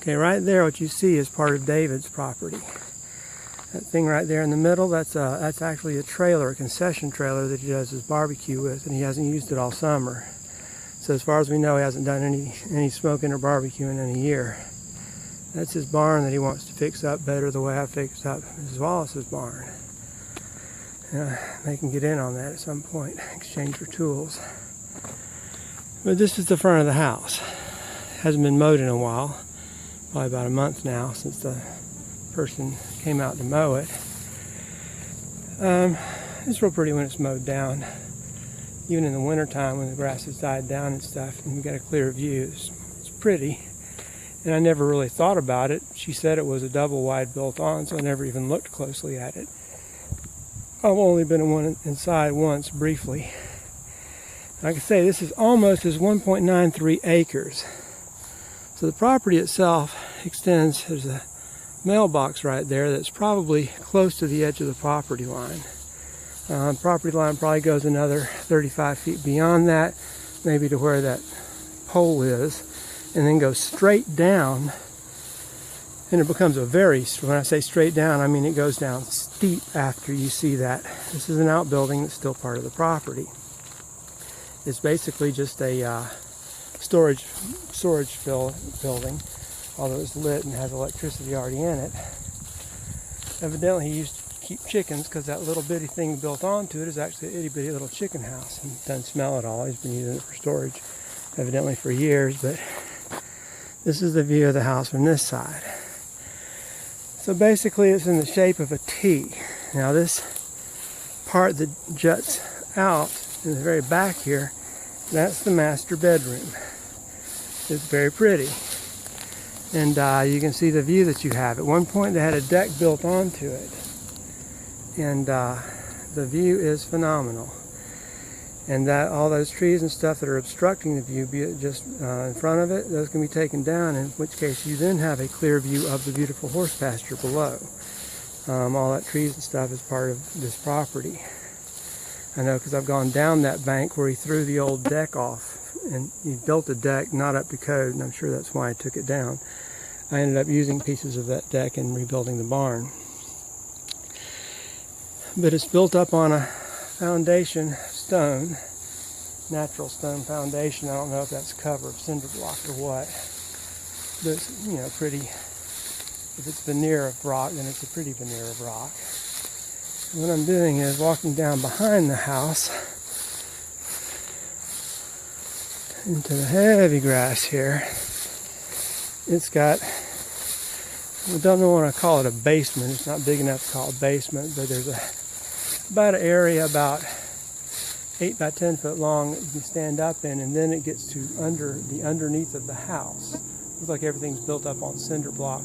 Okay, right there, what you see is part of David's property. That thing right there in the middle, that's actually a trailer, a concession trailer that he does his barbecue with, and he hasn't used it all summer. So as far as we know, he hasn't done any smoking or barbecuing in a year. That's his barn that he wants to fix up better the way I fixed up Mrs. Wallace's barn. They can get in on that at some point, exchange for tools. But this is the front of the house. It hasn't been mowed in a while, probably about a month now since the person came out to mow it. It's real pretty when it's mowed down. Even in the wintertime when the grass has died down and stuff and you got a clear view, it's pretty. And I never really thought about it. She said it was a double wide built on, so I never even looked closely at it. I've only been inside once briefly. Like I say, this is almost 1.93 acres. So the property itself extends, there's a mailbox right there that's probably close to the edge of the property line. Property line probably goes another 35 feet beyond that, maybe to where that pole is, and then goes straight down. And it becomes when I say straight down, I mean it goes down steep after you see that. This is an outbuilding that's still part of the property. It's basically just a storage building, although it's lit and has electricity already in it. Evidently he used to keep chickens because that little bitty thing built onto it is actually an itty bitty little chicken house. And it doesn't smell at all. He's been using it for storage evidently for years, but this is the view of the house from this side. So basically it's in the shape of a T. Now this part that juts out in the very back here, that's the master bedroom. It's very pretty. And you can see the view that you have. At one point they had a deck built onto it. And the view is phenomenal. And that all those trees and stuff that are obstructing the view, be it just in front of it, those can be taken down, in which case you then have a clear view of the beautiful horse pasture below. All that trees and stuff is part of this property. I know because I've gone down that bank where he threw the old deck off, and he built a deck not up to code, and I'm sure that's why I took it down. I ended up using pieces of that deck and rebuilding the barn. But it's built up on a foundation stone, natural stone foundation. I don't know if that's cover of cinder block or what, but it's, pretty. If it's veneer of rock, then it's a pretty veneer of rock. And what I'm doing is walking down behind the house into the heavy grass here. It's got, I don't know what I call it, a basement. It's not big enough to call it a basement, but there's about an area about 8 by 10 foot long that you can stand up in, and then it gets to the underneath of the house. Looks like everything's built up on cinder block,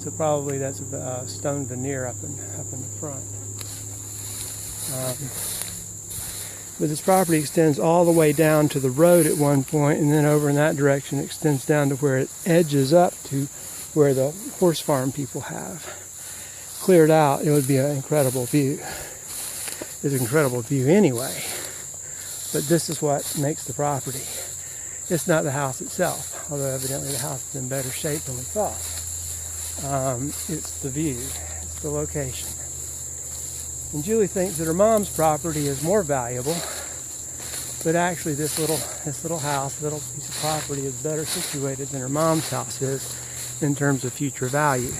so probably that's a stone veneer up in the front. But this property extends all the way down to the road at one point, and then over in that direction it extends down to where it edges up to where the horse farm people have. Cleared out, it would be an incredible view. It's an incredible view anyway, but this is what makes the property. It's not the house itself, although evidently the house is in better shape than we thought. It's the view, it's the location. And Julie thinks that her mom's property is more valuable, but actually this little house, little piece of property is better situated than her mom's house is in terms of future value.